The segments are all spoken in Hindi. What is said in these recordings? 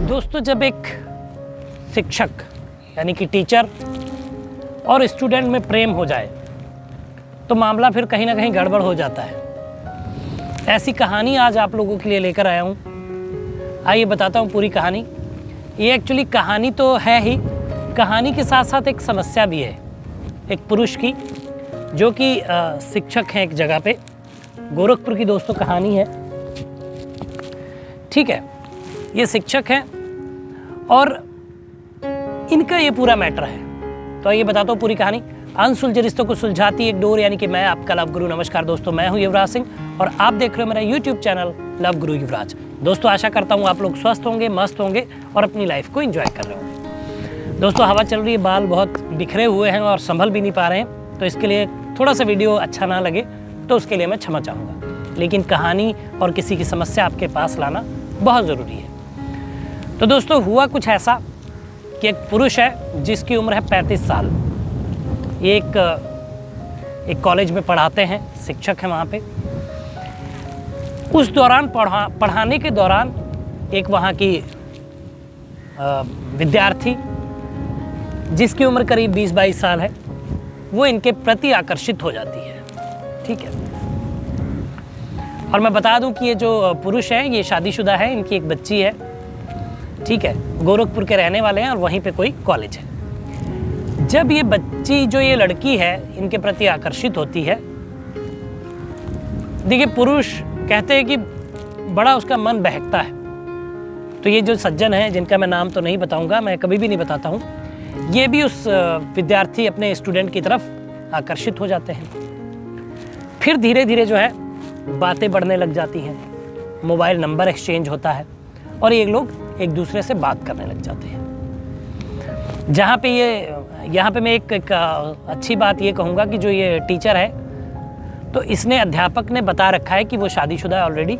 दोस्तों, जब एक शिक्षक यानी कि टीचर और स्टूडेंट में प्रेम हो जाए तो मामला फिर कहीं ना कहीं गड़बड़ हो जाता है। ऐसी कहानी आज आप लोगों के लिए लेकर आया हूँ। आइए बताता हूँ पूरी कहानी। ये एक्चुअली कहानी तो है ही, कहानी के साथ साथ एक समस्या भी है। एक पुरुष की जो कि शिक्षक हैं एक जगह पे, गोरखपुर की दोस्तों कहानी है। ठीक है, ये शिक्षक हैं और इनका ये पूरा मैटर है। तो ये बताता हूँ पूरी कहानी। अनसुलझे रिश्तों को सुलझाती एक डोर, यानी कि मैं आपका लव गुरु। नमस्कार दोस्तों, मैं हूँ युवराज सिंह और आप देख रहे हो मेरा यूट्यूब चैनल लव गुरु युवराज। दोस्तों, आशा करता हूँ आप लोग स्वस्थ होंगे, मस्त होंगे और अपनी लाइफ को एंजॉय कर रहे होंगे। दोस्तों, हवा चल रही है, बाल बहुत बिखरे हुए हैं और संभल भी नहीं पा रहे हैं, तो इसके लिए थोड़ा सा वीडियो अच्छा ना लगे तो उसके लिए मैं क्षमा चाहूँगा। लेकिन कहानी और किसी की समस्या आपके पास लाना बहुत ज़रूरी है। तो दोस्तों, हुआ कुछ ऐसा कि एक पुरुष है जिसकी उम्र है 35 साल। ये एक कॉलेज में पढ़ाते हैं, शिक्षक हैं वहाँ पे। उस दौरान पढ़ाने के दौरान एक वहाँ की विद्यार्थी जिसकी उम्र करीब 20-22 साल है, वो इनके प्रति आकर्षित हो जाती है। ठीक है, और मैं बता दूं कि ये जो पुरुष है ये शादीशुदा है, इनकी एक बच्ची है। ठीक है, गोरखपुर के रहने वाले हैं और वहीं पे कोई कॉलेज है। जब ये बच्ची, जो ये लड़की है, इनके प्रति आकर्षित होती है, देखिए पुरुष कहते हैं कि बड़ा उसका मन बहकता है। तो ये जो सज्जन हैं, जिनका मैं नाम तो नहीं बताऊंगा, मैं कभी भी नहीं बताता हूँ, ये भी उस विद्यार्थी अपने स्टूडेंट की तरफ आकर्षित हो जाते हैं। फिर धीरे धीरे जो है बातें बढ़ने लग जाती हैं, मोबाइल नंबर एक्सचेंज होता है और ये लोग एक दूसरे से बात करने लग जाते हैं। यहाँ पे मैं एक अच्छी बात ये कहूँगा कि जो ये टीचर है, तो इसने अध्यापक ने बता रखा है कि वो शादीशुदा है ऑलरेडी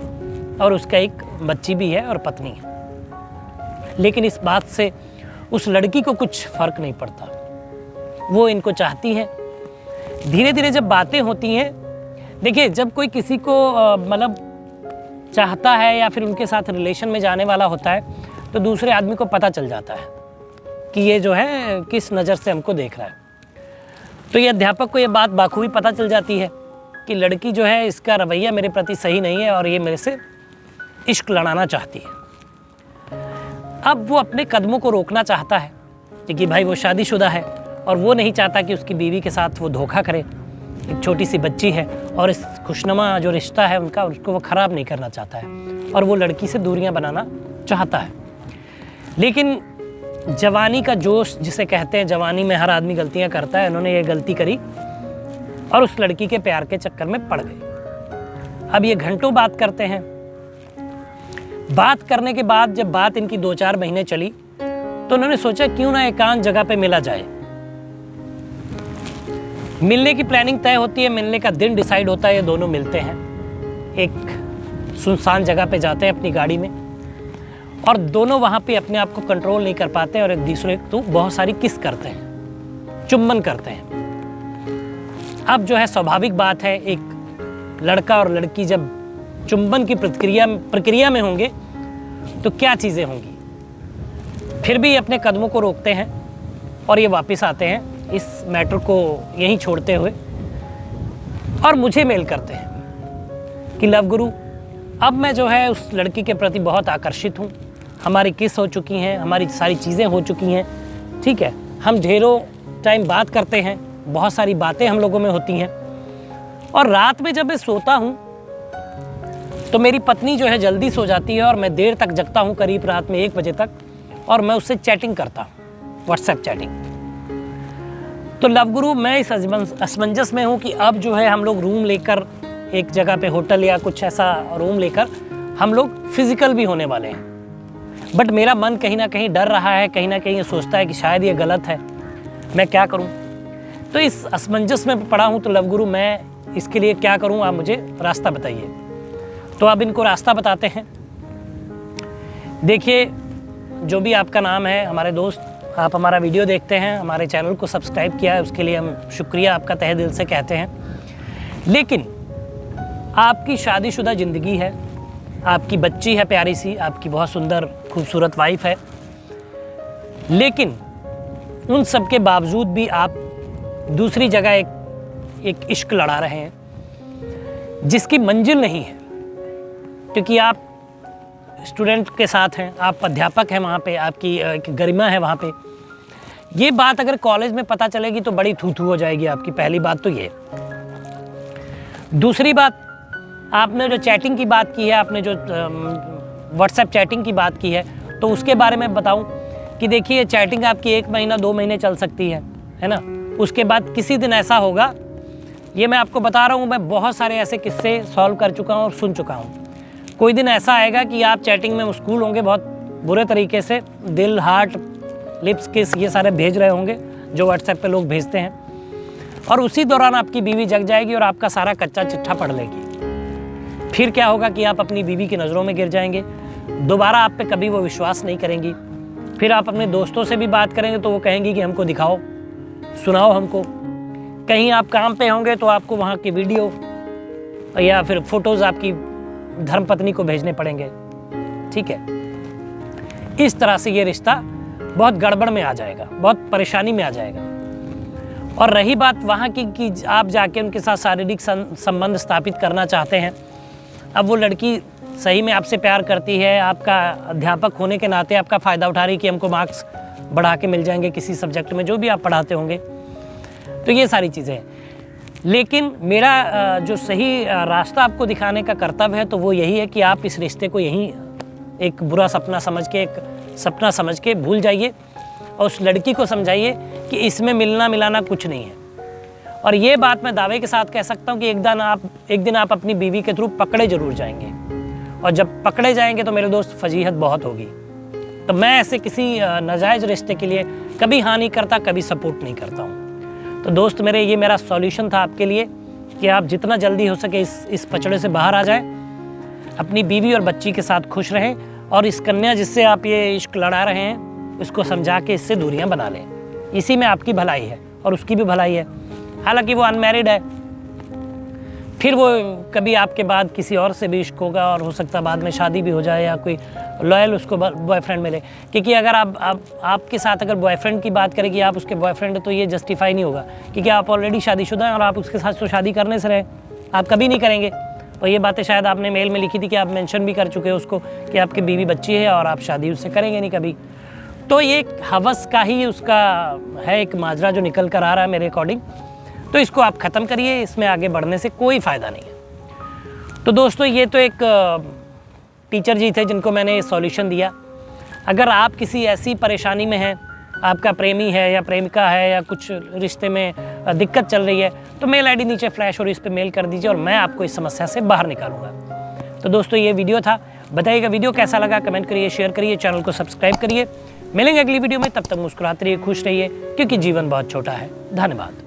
और उसका एक बच्ची भी है और पत्नी है। लेकिन इस बात से उस लड़की को कुछ फ़र्क नहीं पड़ता, वो इनको चाहती है। धीरे धीरे जब बातें होती हैं, देखिए जब कोई किसी को मतलब चाहता है या फिर उनके साथ रिलेशन में जाने वाला होता है, तो दूसरे आदमी को पता चल जाता है कि ये जो है किस नज़र से हमको देख रहा है। तो ये अध्यापक को ये बात बाखूबी पता चल जाती है कि लड़की जो है, इसका रवैया मेरे प्रति सही नहीं है और ये मेरे से इश्क लड़ाना चाहती है। अब वो अपने कदमों को रोकना चाहता है कि भाई वो शादीशुदा है और वो नहीं चाहता कि उसकी बीवी के साथ वो धोखा करे। एक छोटी सी बच्ची है और इस खुशनुमा जो रिश्ता है उनका, उसको वो ख़राब नहीं करना चाहता है और वो लड़की से दूरियां बनाना चाहता है। लेकिन जवानी का जोश जिसे कहते हैं, जवानी में हर आदमी गलतियां करता है, उन्होंने ये गलती करी और उस लड़की के प्यार के चक्कर में पड़ गई। अब ये घंटों बात करते हैं। बात करने के बाद जब बात इनकी 2-4 महीने चली, तो उन्होंने सोचा क्यों ना एकांत जगह पे मिला जाए। मिलने की प्लानिंग तय होती है, मिलने का दिन डिसाइड होता है, ये दोनों मिलते हैं। एक सुनसान जगह पे जाते हैं अपनी गाड़ी में और दोनों वहाँ पे अपने आप को कंट्रोल नहीं कर पाते और एक दूसरे को बहुत सारी किस करते हैं, चुम्बन करते हैं। अब जो है स्वाभाविक बात है, एक लड़का और लड़की जब चुंबन की प्रक्रिया में होंगे तो क्या चीज़ें होंगी। फिर भी अपने कदमों को रोकते हैं और ये वापस आते हैं इस मैटर को यहीं छोड़ते हुए और मुझे मेल करते हैं कि लव गुरु, अब मैं जो है उस लड़की के प्रति बहुत आकर्षित हूँ। हमारी किस हो चुकी हैं, हमारी सारी चीज़ें हो चुकी हैं। ठीक है, हम ढेरों टाइम बात करते हैं, बहुत सारी बातें हम लोगों में होती हैं और रात में जब मैं सोता हूँ तो मेरी पत्नी जो है जल्दी सो जाती है और मैं देर तक जगता हूँ, करीब रात में 1 बजे तक, और मैं उससे चैटिंग करता हूँ, व्हाट्सएप चैटिंग। तो लव गुरु, मैं इस असमंजस में हूँ कि अब जो है हम लोग रूम लेकर एक जगह पे, होटल या कुछ ऐसा रूम लेकर हम लोग फिजिकल भी होने वाले हैं। बट मेरा मन कहीं ना कहीं डर रहा है, कहीं ना कहीं ये सोचता है कि शायद ये गलत है, मैं क्या करूँ। तो इस असमंजस में पड़ा हूँ। तो लव गुरु, मैं इसके लिए क्या करूँ, आप मुझे रास्ता बताइए। तो अब इनको रास्ता बताते हैं। देखिए, जो भी आपका नाम है, हमारे दोस्त, आप हमारा वीडियो देखते हैं, हमारे चैनल को सब्सक्राइब किया है, उसके लिए हम शुक्रिया आपका तहे दिल से कहते हैं। लेकिन आपकी शादीशुदा ज़िंदगी है, आपकी बच्ची है प्यारी सी, आपकी बहुत सुंदर खूबसूरत वाइफ है, लेकिन उन सब के बावजूद भी आप दूसरी जगह एक इश्क लड़ा रहे हैं जिसकी मंजिल नहीं है, क्योंकि आप स्टूडेंट के साथ हैं, आप अध्यापक हैं वहाँ पे, आपकी एक गरिमा है वहाँ पे। ये बात अगर कॉलेज में पता चलेगी तो बड़ी थू-थू हो जाएगी आपकी। पहली बात तो ये। दूसरी बात, आपने जो चैटिंग की बात की है, आपने जो व्हाट्सएप चैटिंग की बात की है, तो उसके बारे में बताऊं कि देखिए चैटिंग आपकी 1 महीना 2 महीने चल सकती है ना। उसके बाद किसी दिन ऐसा होगा, ये मैं आपको बता रहा हूँ, मैं बहुत सारे ऐसे किस्से सॉल्व कर चुका हूँ और सुन चुका हूँ। कोई दिन ऐसा आएगा कि आप चैटिंग में मशगूल होंगे, बहुत बुरे तरीके से दिल, हार्ट, लिप्स, किस, ये सारे भेज रहे होंगे जो व्हाट्सएप पे लोग भेजते हैं, और उसी दौरान आपकी बीवी जग जाएगी और आपका सारा कच्चा चिट्ठा पढ़ लेगी। फिर क्या होगा कि आप अपनी बीवी की नज़रों में गिर जाएंगे, दोबारा आप पे कभी वो विश्वास नहीं करेंगी। फिर आप अपने दोस्तों से भी बात करेंगे तो वो कहेंगी कि हमको दिखाओ, सुनाओ हमको। कहीं आप काम पे होंगे तो आपको वहाँ की वीडियो या फिर फोटोज़ आपकी धर्मपत्नी को भेजने पड़ेंगे। ठीक है, इस तरह से ये रिश्ता बहुत गड़बड़ में आ जाएगा, बहुत परेशानी में आ जाएगा। और रही बात वहाँ की कि आप जाके उनके साथ शारीरिक संबंध स्थापित करना चाहते हैं। अब वो लड़की सही में आपसे प्यार करती है, आपका अध्यापक होने के नाते आपका फ़ायदा उठा रही है कि हमको मार्क्स बढ़ा के मिल जाएंगे किसी सब्जेक्ट में जो भी आप पढ़ाते होंगे, तो ये सारी चीज़ें हैं। लेकिन मेरा जो सही रास्ता आपको दिखाने का कर्तव्य है तो वो यही है कि आप इस रिश्ते को यहीं एक बुरा सपना समझ के, एक सपना समझ के भूल जाइए और उस लड़की को समझाइए कि इसमें मिलना मिलाना कुछ नहीं है। और ये बात मैं दावे के साथ कह सकता हूँ कि एक दिन आप अपनी बीवी के थ्रू पकड़े जरूर जाएंगे, और जब पकड़े जाएंगे तो मेरे दोस्त फजीहत बहुत होगी। तो मैं ऐसे किसी नाजायज़ रिश्ते के लिए कभी हाँ नहीं करता, कभी सपोर्ट नहीं करता हूँ। तो दोस्त मेरे, ये मेरा सॉल्यूशन था आपके लिए कि आप जितना जल्दी हो सके इस पचड़े से बाहर आ जाएं, अपनी बीवी और बच्ची के साथ खुश रहें, और इस कन्या जिससे आप ये इश्क लड़ा रहे हैं उसको समझा के इससे दूरियां बना लें। इसी में आपकी भलाई है और उसकी भी भलाई है। हालांकि वो अनमैरिड है, फिर वो कभी आपके बाद किसी और से भी इश्क होगा और हो सकता है बाद में शादी भी हो जाए या कोई लॉयल उसको बॉयफ्रेंड मिले। क्योंकि अगर आपके साथ अगर बॉयफ्रेंड की बात करें कि आप उसके बॉयफ्रेंड, तो ये जस्टिफाई नहीं होगा, क्योंकि आप ऑलरेडी शादीशुदा हैं और आप उसके साथ तो शादी करने से रहे, आप कभी नहीं करेंगे। और ये बातें शायद आपने मेल में लिखी थी कि आप मेंशन भी कर चुके हैं उसको कि आपकी बीवी बच्ची है और आप शादी उससे करेंगे नहीं कभी। तो ये एक हवस का ही उसका है एक माजरा जो निकल कर आ रहा है मेरे अकॉर्डिंग। तो इसको आप ख़त्म करिए, इसमें आगे बढ़ने से कोई फ़ायदा नहीं है। तो दोस्तों, ये तो एक टीचर जी थे जिनको मैंने सॉल्यूशन दिया। अगर आप किसी ऐसी परेशानी में हैं, आपका प्रेमी है या प्रेमिका है या कुछ रिश्ते में दिक्कत चल रही है, तो मेल आईडी नीचे फ्लैश और इस पे मेल कर दीजिए और मैं आपको इस समस्या से बाहर निकालूंगा। तो दोस्तों, ये वीडियो था। बताइएगा वीडियो कैसा लगा, कमेंट करिए, शेयर करिए, चैनल को सब्सक्राइब करिए। मिलेंगे अगली वीडियो में, तब तक मुस्कुराते रहिए, खुश रहिए, क्योंकि जीवन बहुत छोटा है। धन्यवाद।